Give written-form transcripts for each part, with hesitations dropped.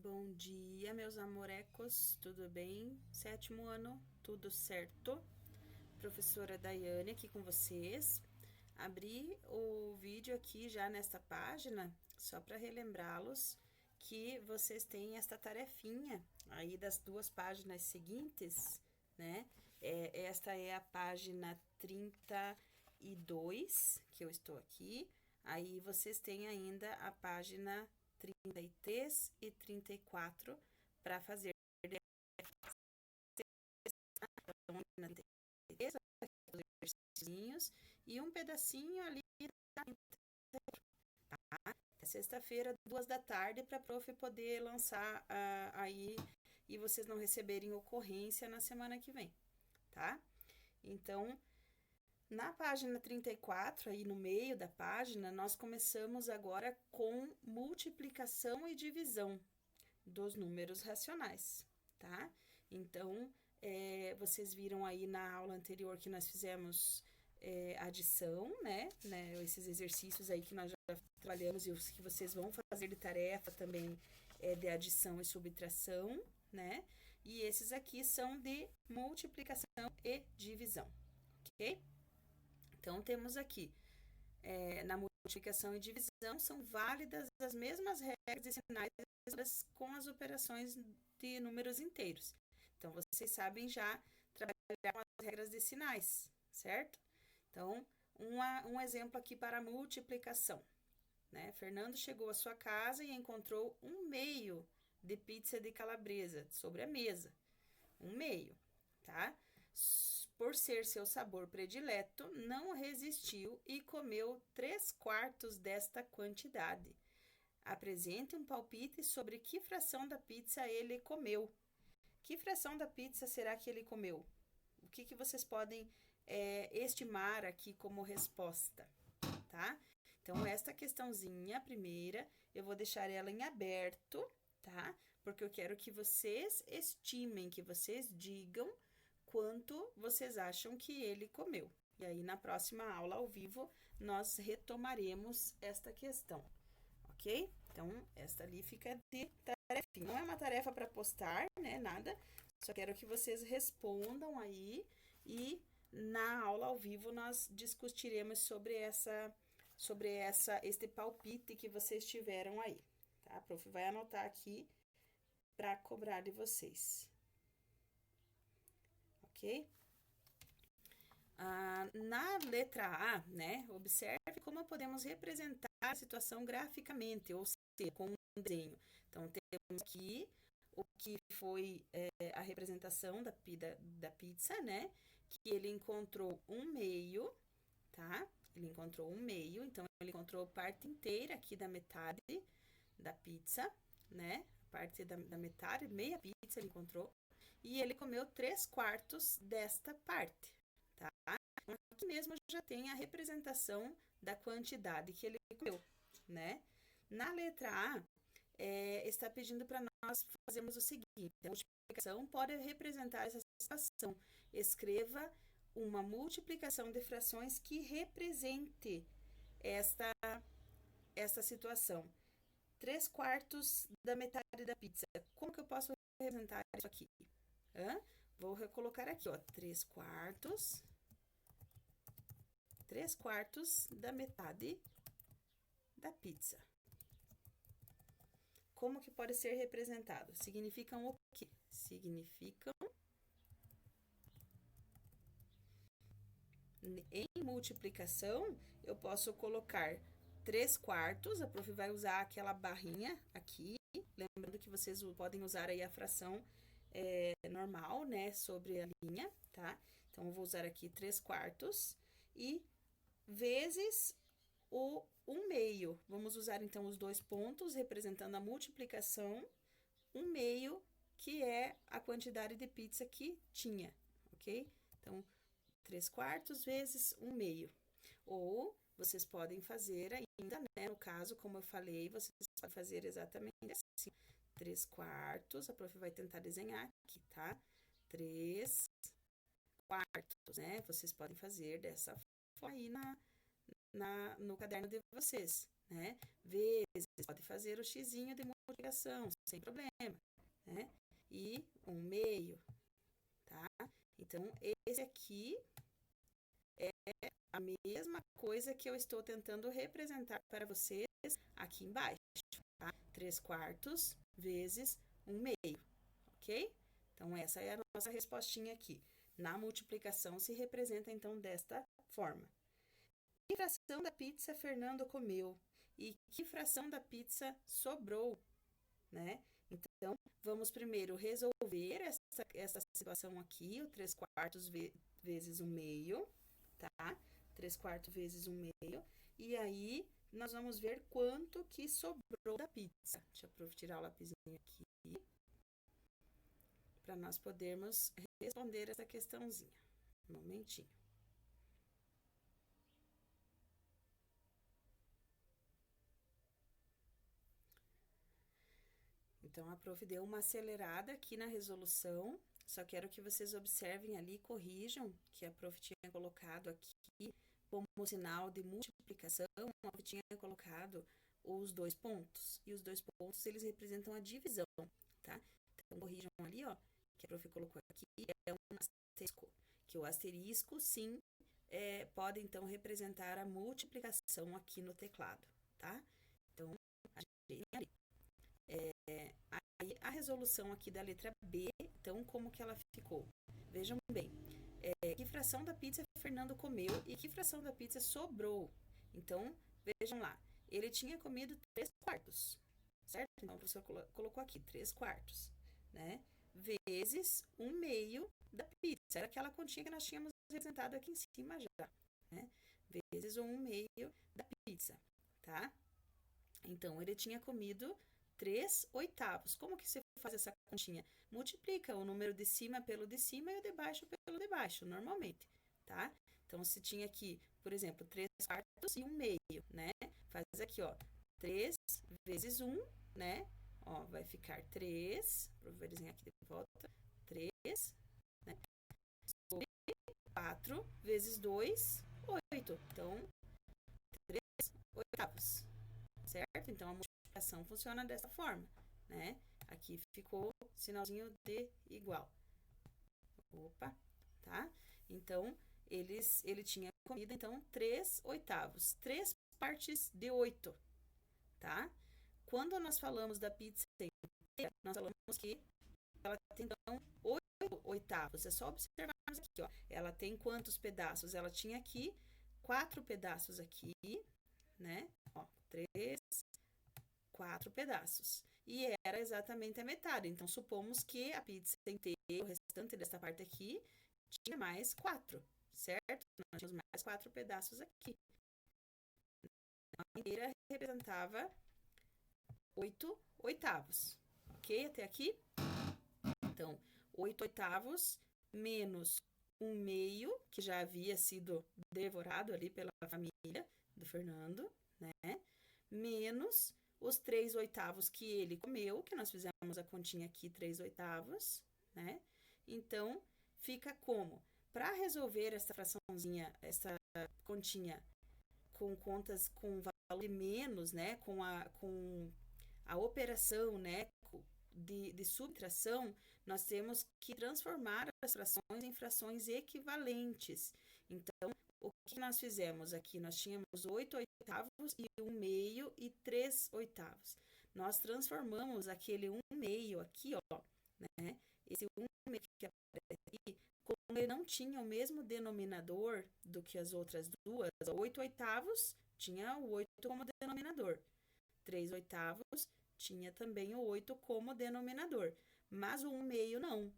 Bom dia, meus amorecos, tudo bem? Sétimo ano, tudo certo? Professora Daiane aqui com vocês. Abri o vídeo aqui já nesta página, só para relembrá-los que vocês têm esta tarefinha aí das duas páginas seguintes, né? Esta é a página 32 que eu estou aqui. Aí vocês têm ainda a página 33 e 34 para fazer os exercícios e um pedacinho ali tá? É sexta-feira, 2 da tarde, para a prof poder lançar aí e vocês não receberem ocorrência na semana que vem, tá? Então, na página 34, aí no meio da página, nós começamos agora com multiplicação e divisão dos números racionais, tá? Então, vocês viram aí na aula anterior que nós fizemos adição, né? Esses exercícios aí que nós já trabalhamos e os que vocês vão fazer de tarefa também de adição e subtração, né? E esses aqui são de multiplicação e divisão, ok? Então, temos aqui, na multiplicação e divisão, são válidas as mesmas regras de sinais com as operações de números inteiros. Então, vocês sabem já trabalhar com as regras de sinais, certo? Então, um exemplo aqui para a multiplicação, né? Fernando chegou à sua casa e encontrou 1/2 de pizza de calabresa sobre a mesa. 1/2, tá? Por ser seu sabor predileto, não resistiu e comeu 3/4 desta quantidade. Apresente um palpite sobre que fração da pizza ele comeu. Que fração da pizza será que ele comeu? O que vocês podem estimar aqui como resposta, tá? Então, esta questãozinha, a primeira, eu vou deixar ela em aberto, tá? Porque eu quero que vocês estimem, que vocês digam quanto vocês acham que ele comeu. E aí, na próxima aula ao vivo, nós retomaremos esta questão, ok? Então, esta ali fica de tarefinha. Não é uma tarefa para postar, né? Nada. Só quero que vocês respondam aí e na aula ao vivo nós discutiremos sobre este palpite que vocês tiveram aí, tá? A prof vai anotar aqui para cobrar de vocês. Ok? Na letra A, né, observe como podemos representar a situação graficamente, ou seja, com um desenho. Então, temos aqui o que foi a representação da pizza, né, que ele encontrou 1/2, tá? Ele encontrou 1/2, então ele encontrou parte inteira aqui da metade da pizza, né, parte da metade, meia pizza ele encontrou, e ele comeu 3/4 desta parte, tá? Aqui mesmo já tem a representação da quantidade que ele comeu, né? Na letra A, está pedindo para nós fazermos o seguinte: a multiplicação pode representar essa situação. Escreva uma multiplicação de frações que represente esta situação. 3/4 da metade da pizza. Como que eu posso representar isso aqui? Vou recolocar aqui, ó, 3/4 da metade da pizza. Como que pode ser representado? Significam o quê? Significam em multiplicação, eu posso colocar 3/4, a prof vai usar aquela barrinha aqui, lembrando que vocês podem usar aí a fração normal, né, sobre a linha, tá? Então, eu vou usar aqui 3/4 e vezes o 1/2. Vamos usar, então, os dois pontos representando a multiplicação, 1/2, que é a quantidade de pizza que tinha, ok? Então, 3/4 vezes 1/2. Ou vocês podem fazer ainda, né? No caso, como eu falei, vocês podem fazer exatamente assim. 3/4, a prof vai tentar desenhar aqui, tá? 3/4, né? Vocês podem fazer dessa forma aí no caderno de vocês, né? Vezes, pode fazer o xizinho de multiplicação, sem problema, né? E 1/2, tá? Então, esse aqui é a mesma coisa que eu estou tentando representar para vocês aqui embaixo, tá? 3/4 vezes 1/2, ok? Então, essa é a nossa respostinha aqui. Na multiplicação, se representa, então, desta forma. Que fração da pizza Fernando comeu? E que fração da pizza sobrou, né? Então, vamos primeiro resolver essa situação aqui, o 3/4 vezes 1/2, tá? 3/4 vezes 1/2. E aí, nós vamos ver quanto que sobrou da pizza. Deixa eu tirar o lapisinho aqui, para nós podermos responder essa questãozinha. Um momentinho. Então, a prof deu uma acelerada aqui na resolução, só quero que vocês observem ali, corrijam, que a prof tinha colocado aqui como sinal de multiplicação, a prof tinha colocado os 2 pontos, e os 2 pontos, eles representam a divisão, tá? Então, corrijam ali, ó, que a prof colocou aqui, é um asterisco, que o asterisco, sim, pode, então, representar a multiplicação aqui no teclado, tá? Então, a gente tem ali. Aí, a resolução aqui da letra B, então, como que ela ficou? Vejam bem, que fração da pizza Fernando comeu e que fração da pizza sobrou? Então, vejam lá, ele tinha comido 3/4, certo? Então, o professor colocou aqui 3/4, né? Vezes 1/2 da pizza, era aquela continha que nós tínhamos representado aqui em cima já, né? Vezes 1/2 da pizza, tá? Então, ele tinha comido 3/8. Como que você faz essa continha? Multiplica o número de cima pelo de cima e o de baixo pelo de baixo, normalmente, tá? Então, se tinha aqui, por exemplo, 3/4 e 1/2, né? Faz aqui, ó, 3 vezes 1, né? Ó, vai ficar 3, vou desenhar aqui de volta, 3, né? Sobre 4 vezes 2, 8. Então, 3/8, certo? Então, a multiplicação funciona dessa forma, né? Aqui ficou sinalzinho de igual. Opa, tá? Então, ele tinha comido, então, 3/8. 3 partes de 8, tá? Quando nós falamos da pizza inteira, nós falamos que ela tem, então, 8/8. É só observarmos aqui, ó. Ela tem quantos pedaços? Ela tinha aqui 4 pedaços aqui, né? Ó, 3, 4 pedaços. E era exatamente a metade. Então, supomos que a pizza inteira, o restante dessa parte aqui, tinha mais 4, certo? Nós tínhamos mais 4 pedaços aqui. A inteira representava 8/8. Ok? Até aqui? Então, 8/8 menos 1/2, que já havia sido devorado ali pela família do Fernando, né? Menos os 3/8 que ele comeu, que nós fizemos a continha aqui, 3/8, né? Então, fica como? Para resolver essa fraçãozinha, essa continha com contas com valor de menos, né? Com a operação, né? De subtração, nós temos que transformar as frações em frações equivalentes. Então, o que nós fizemos aqui? Nós tínhamos 8/8 e 1/2 e 3/8. Nós transformamos aquele 1/2 aqui, ó, né? Esse 1/2 que aparece aqui, como ele não tinha o mesmo denominador do que as outras duas, 8/8 tinha o 8 como denominador. 3/8 tinha também o 8 como denominador, mas o 1/2 não.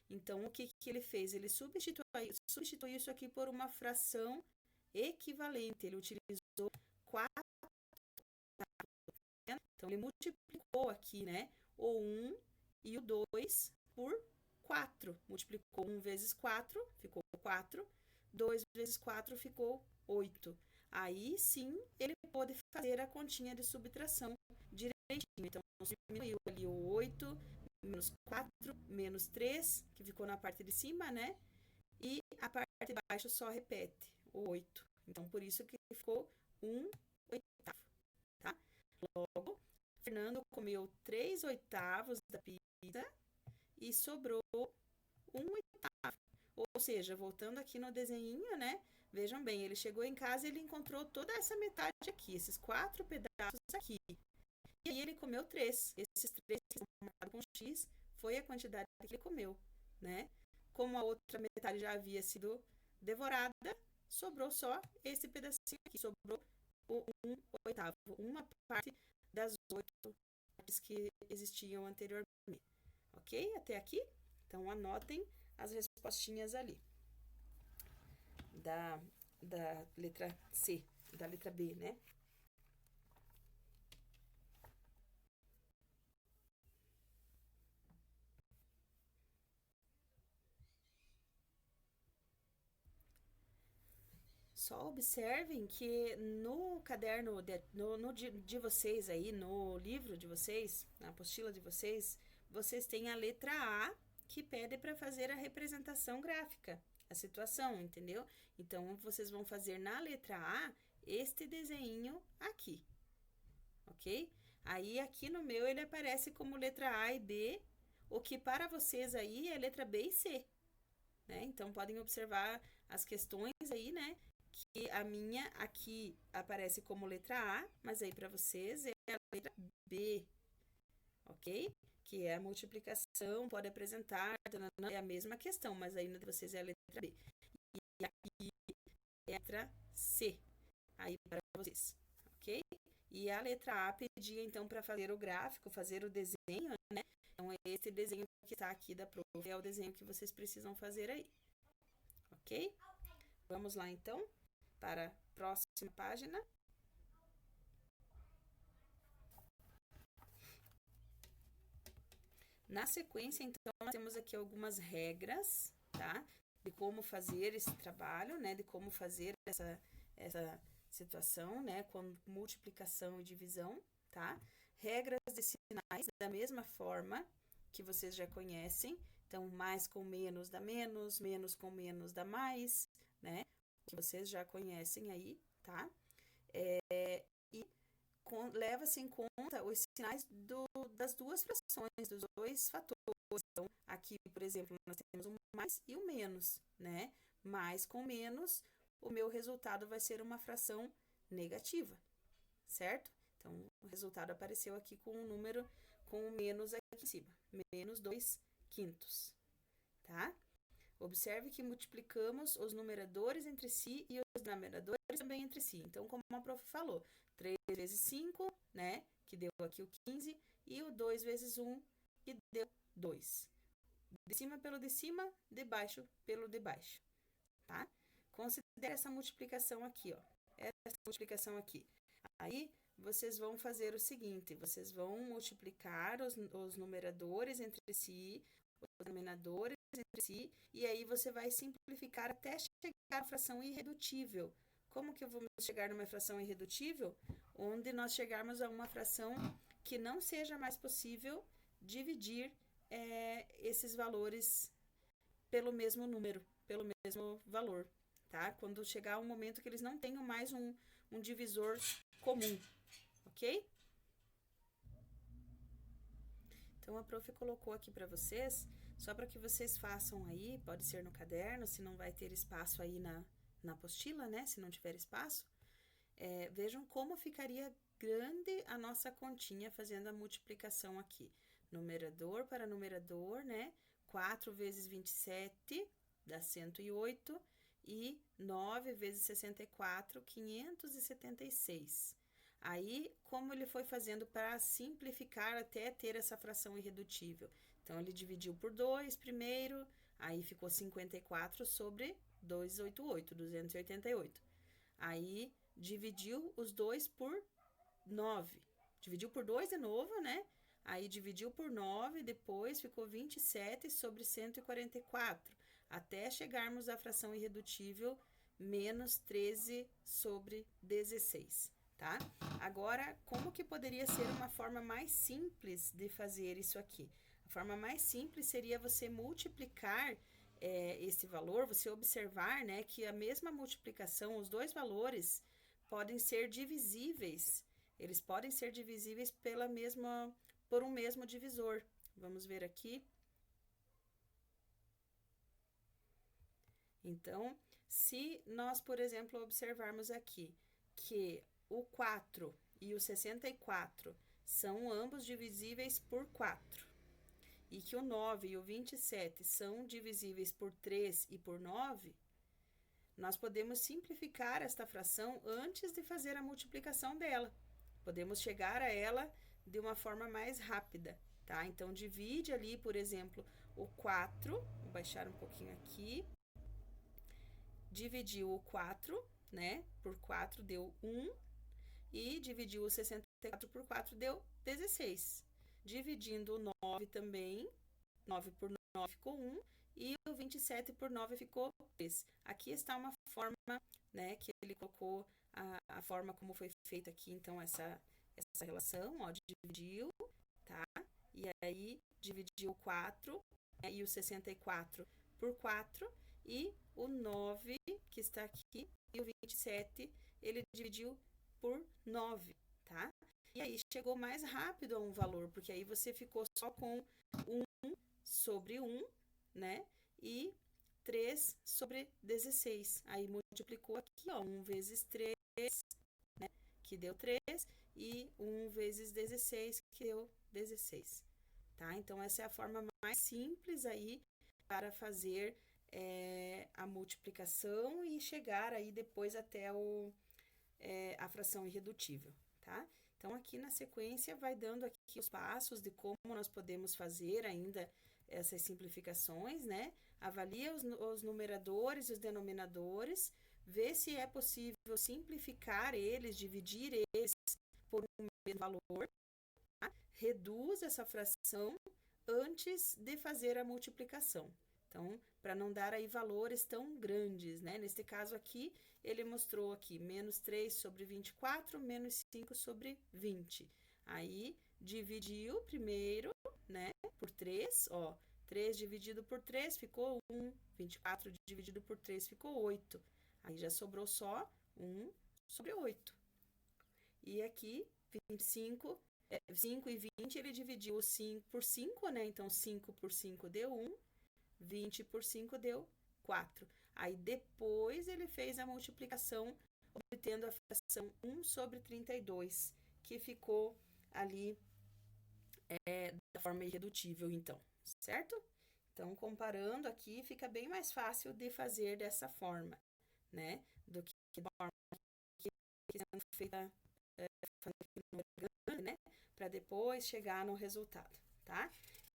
Então, o que ele fez? Ele substituiu isso aqui por uma fração equivalente. Ele utilizou 4. Então, ele multiplicou aqui, né? O 1 e o 2 por 4. Multiplicou 1 vezes 4, ficou 4. 2 vezes 4 ficou 8. Aí, sim, ele pôde fazer a continha de subtração direitinho. Então, diminuiu ali o 8, menos 4, menos 3, que ficou na parte de cima, né? E a parte de baixo só repete o 8. Então, por isso que ficou 1/8, tá? Logo, Fernando comeu 3/8 da pizza e sobrou 1/8. Ou seja, voltando aqui no desenho, né? Vejam bem, ele chegou em casa e ele encontrou toda essa metade aqui, esses 4 pedaços aqui. E aí ele comeu 3. Esses 3 que estão marcados com X foi a quantidade que ele comeu, né? Como a outra metade já havia sido devorada, sobrou só esse pedacinho aqui, sobrou o 1/8, uma parte das 8 partes que existiam anteriormente. Ok? Até aqui? Então anotem as respostinhas ali da letra C, da letra B, né? Só observem que no caderno de vocês aí, no livro de vocês, na apostila de vocês, vocês têm a letra A que pede para fazer a representação gráfica, a situação, entendeu? Então, vocês vão fazer na letra A este desenho aqui, ok? Aí, aqui no meu, ele aparece como letra A e B, o que para vocês aí é letra B e C, né? Então, podem observar as questões aí, né? Que a minha aqui aparece como letra A, mas aí para vocês é a letra B, ok? Que é a multiplicação, pode apresentar, é a mesma questão, mas aí de vocês é a letra B. E aqui é a letra C, aí para vocês, ok? E a letra A pedia então para fazer o gráfico, fazer o desenho, né? Então esse desenho que está aqui da prova é o desenho que vocês precisam fazer aí, ok? Vamos lá então para a próxima página. Na sequência, então, nós temos aqui algumas regras, tá? De como fazer esse trabalho, né? De como fazer essa situação, né? Com multiplicação e divisão, tá? Regras de sinais da mesma forma que vocês já conhecem. Então, mais com menos dá menos, menos com menos dá mais, né? Que vocês já conhecem aí, tá? E leva-se em conta os sinais das duas frações, dos dois fatores. Então, aqui, por exemplo, nós temos um mais e um menos, né? Mais com menos, o meu resultado vai ser uma fração negativa, certo? Então, o resultado apareceu aqui com um número com o menos aqui em cima, menos 2/5, tá? Observe que multiplicamos os numeradores entre si e os denominadores também entre si. Então, como a prof falou, 3 vezes 5, né, que deu aqui o 15, e o 2 vezes 1, que deu 2. De cima pelo de cima, de baixo pelo de baixo, tá? Considere essa multiplicação aqui, ó. Essa multiplicação aqui. Aí, vocês vão fazer o seguinte, vocês vão multiplicar os numeradores entre si, os denominadores entre si, e aí você vai simplificar até chegar à fração irredutível. Como que vamos chegar numa fração irredutível? Onde nós chegarmos a uma fração que não seja mais possível dividir esses valores pelo mesmo número, pelo mesmo valor, tá? Quando chegar um momento que eles não tenham mais um divisor comum, ok? Então, a prof colocou aqui para vocês, só para que vocês façam aí, pode ser no caderno, se não vai ter espaço aí na apostila, né? Se não tiver espaço, vejam como ficaria grande a nossa continha fazendo a multiplicação aqui. Numerador para numerador, né? 4 vezes 27 dá 108 e 9 vezes 64, 576. Aí, como ele foi fazendo para simplificar até ter essa fração irredutível? Então, ele dividiu por 2 primeiro, aí ficou 54 sobre 288. Aí, dividiu os 2 por 9. Dividiu por 2 de novo, né? Aí, dividiu por 9, depois ficou 27 sobre 144. Até chegarmos à fração irredutível, menos 13 sobre 16. Tá? Agora, como que poderia ser uma forma mais simples de fazer isso aqui? A forma mais simples seria você multiplicar esse valor, você observar, né, que a mesma multiplicação, os dois valores podem ser divisíveis Eles podem ser divisíveis por um mesmo divisor. Vamos ver aqui. Então, se nós, por exemplo, observarmos aqui que o 4 e o 64 são ambos divisíveis por 4, e que o 9 e o 27 são divisíveis por 3 e por 9, nós podemos simplificar esta fração antes de fazer a multiplicação dela. Podemos chegar a ela de uma forma mais rápida, tá? Então, divide ali, por exemplo, o 4, vou baixar um pouquinho aqui, dividiu o 4, né, por 4 deu 1, e dividiu o 64 por 4 deu 16. Dividindo o 9 também, 9 por 9 ficou 1, e o 27 por 9 ficou 3. Aqui está uma forma, né, que ele colocou a forma como foi feita aqui, então, essa relação, ó, dividiu, tá? E aí, dividiu o 4, né, e o 64 por 4, e o 9, que está aqui, e o 27, ele dividiu por 9, tá? E aí, chegou mais rápido a um valor, porque aí você ficou só com 1 sobre 1, né? E 3 sobre 16. Aí, multiplicou aqui, ó, 1 vezes 3, né? Que deu 3, e 1 vezes 16, que deu 16, tá? Então, essa é a forma mais simples aí para fazer a multiplicação e chegar aí depois até a fração irredutível, tá? Então, aqui na sequência vai dando aqui os passos de como nós podemos fazer ainda essas simplificações, né? Avalia os numeradores e os denominadores, vê se é possível simplificar eles, dividir eles por um mesmo valor, tá? Reduz essa fração antes de fazer a multiplicação. Então, para não dar aí valores tão grandes, né? Neste caso aqui, ele mostrou aqui menos 3 sobre 24, menos 5 sobre 20. Aí, dividiu primeiro, né, por 3, ó. 3 dividido por 3 ficou 1, 24 dividido por 3 ficou 8. Aí já sobrou só 1 sobre 8. E aqui, 5 e 20, ele dividiu o 5 por 5, né? Então, 5 por 5 deu 1. 20 por 5 deu 4. Aí, depois, ele fez a multiplicação, obtendo a fração 1 sobre 32, que ficou ali da forma irredutível, então, certo? Então, comparando aqui, fica bem mais fácil de fazer dessa forma, né? Do que da forma que sendo feita grande, né? Para depois chegar no resultado, tá?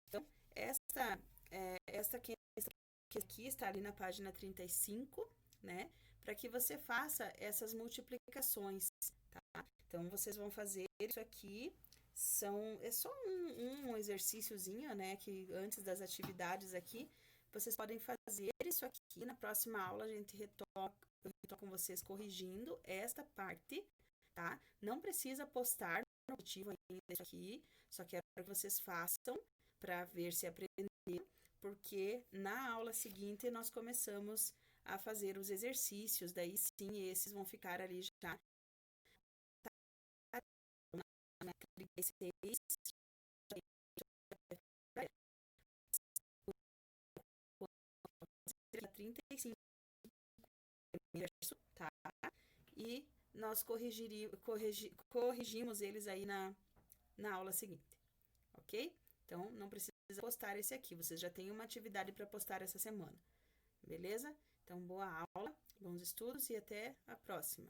Então, esta questão aqui está ali na página 35, né? Para que você faça essas multiplicações, tá? Então, vocês vão fazer isso aqui, é só um exercíciozinho, né? Que antes das atividades aqui, vocês podem fazer isso aqui. Na próxima aula, a gente retoma com vocês corrigindo esta parte, tá? Não precisa postar no motivo ainda isso aqui, só quero que vocês façam para ver se aprenderam, porque na aula seguinte nós começamos a fazer os exercícios, daí sim, esses vão ficar ali já na 36, 35, tá? E nós corrigimos eles aí na aula seguinte, ok? Então, não precisa postar esse aqui, vocês já têm uma atividade para postar essa semana, beleza? Então, boa aula, bons estudos e até a próxima.